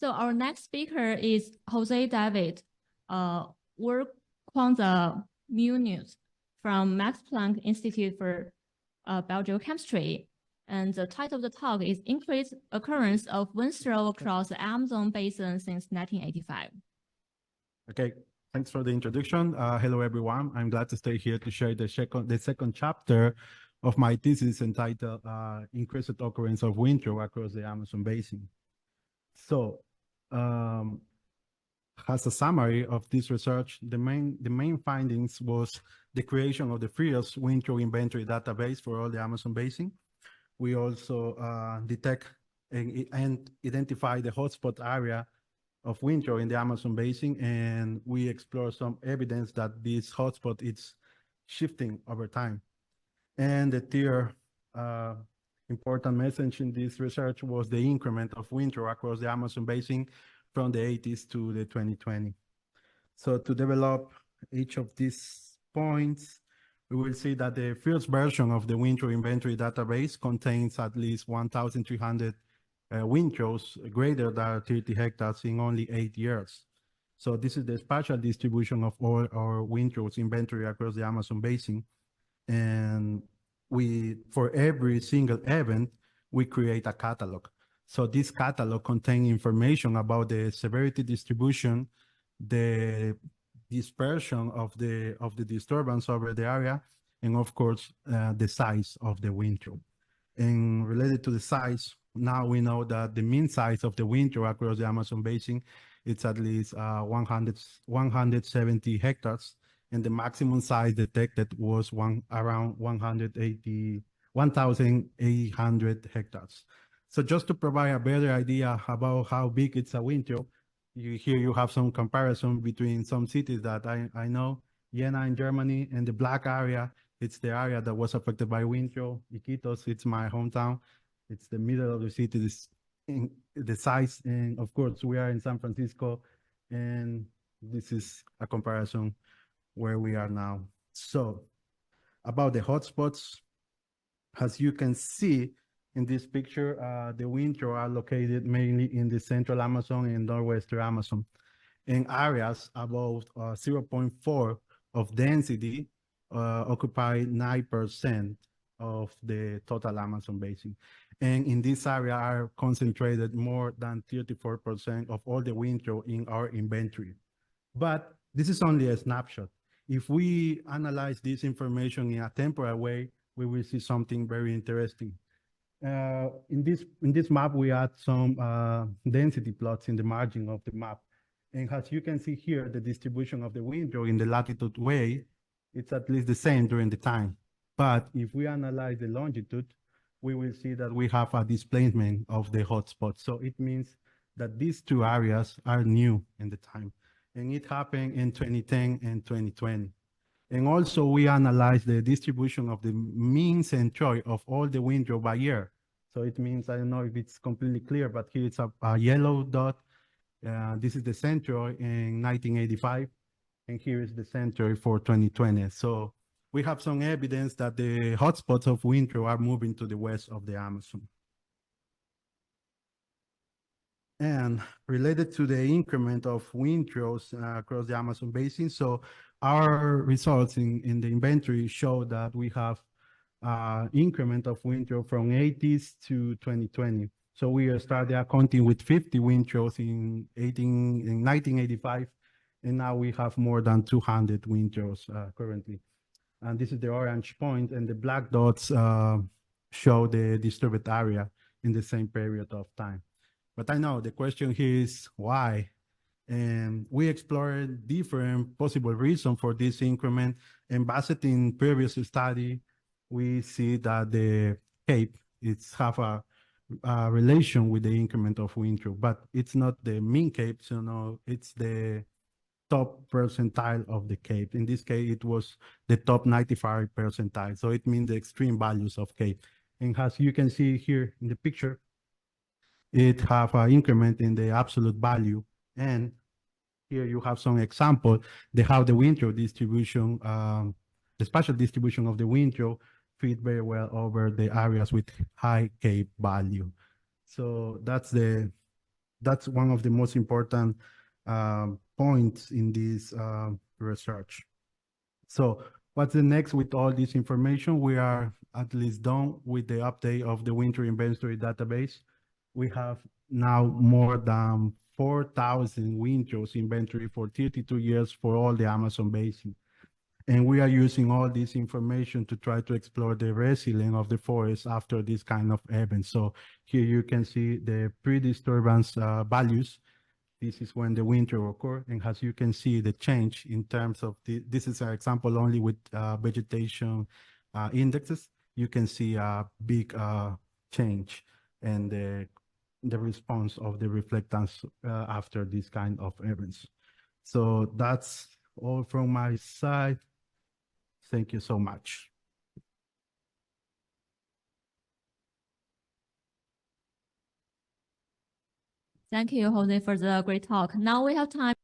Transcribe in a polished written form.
So our next speaker is Jose David, Workquanza Muniz from Max Planck Institute for Biogeochemistry. And the title of the talk is Increased Occurrence of Windthrows Across the Amazon Basin Since 1985. Okay, thanks for the introduction. Hello, everyone. I'm glad to stay here to share the second chapter of my thesis entitled Increased Occurrence of Windthrows Across the Amazon Basin. So, as a summary of this research, the main findings was the creation of the first windthrow inventory database for all the Amazon Basin. We also detect and identify the hotspot area of windthrow in the Amazon Basin, and we explore some evidence that this hotspot is shifting over time. And the third important message in this research was the increment of windthrow across the Amazon Basin from the 80s to the 2020. So to develop each of these points, we will see that the first version of the windthrow inventory database contains at least 1,300 windthrows greater than 30 hectares in only 8 years. So this is the spatial distribution of all our windthrows inventory across the Amazon Basin. And for every single event, we create a catalog. So this catalog contains information about the severity distribution, the dispersion of the disturbance over the area, and of course, the size of the windthrow. And related to the size, now we know that the mean size of the windthrow across the Amazon Basin, it's at least 170 hectares, and the maximum size detected was around 1,800 hectares. So just to provide a better idea about how big it's a windthrow, here you have some comparison between some cities that I know, Jena in Germany, and the black area, it's the area that was affected by windthrow. Iquitos, it's my hometown. It's the middle of the city, the size, and of course we are in San Francisco, and this is a comparison where we are now. So about the hotspots, as you can see in this picture, the windthrows are located mainly in the central Amazon and northwestern Amazon, in areas above 0.4 of density occupy 9% of the total Amazon Basin. And in this area are concentrated more than 34% of all the windthrows in our inventory. But this is only a snapshot. If we analyze this information in a temporal way, we will see something very interesting. In this map, we add some density plots in the margin of the map. And as you can see here, the distribution of the windthrow in the latitude way, it's at least the same during the time. But if we analyze the longitude, we will see that we have a displacement of the hotspot. So it means that these two areas are new in the time. And it happened in 2010 and 2020. And also we analyze the distribution of the mean centroid of all the windthrow by year. So it means, I don't know if it's completely clear, but here it's a yellow dot. This is the centroid in 1985. And here is the centroid for 2020. So we have some evidence that the hotspots of windthrow are moving to the west of the Amazon. And related to the increment of windthrows across the Amazon Basin, so our results in the inventory show that we have increment of windthrow from 80s to 2020. So we started counting with 50 windthrows in 1985, and now we have more than 200 windthrows currently. And this is the orange point, and the black dots show the disturbed area in the same period of time. But I know the question here is why? And we explored different possible reasons for this increment, and based in previous study, we see that the cape have a relation with the increment of windthrow, but it's not the mean cape, so no, it's the top percentile of the cape. In this case, it was the top 95 percentile, so it means the extreme values of cape. And as you can see here in the picture, it have an increment in the absolute value, and here you have some example how the windthrow distribution, the spatial distribution of the windthrow fit very well over the areas with high cape value. So that's the that's one of the most important points in this research. So what's the next with all this information? We are at least done with the update of the winter inventory database. We have now more than 4,000 windthrows inventory for 32 years for all the Amazon basin. And we are using all this information to try to explore the resilience of the forest after this kind of event. So here you can see the pre-disturbance values. This is when the winter occurred, and as you can see, the change in terms of this is an example only with vegetation indexes. You can see a big change and the response of the reflectance after this kind of events. So that's all from my side. Thank you so much. Thank you, Jose, for the great talk. Now we have time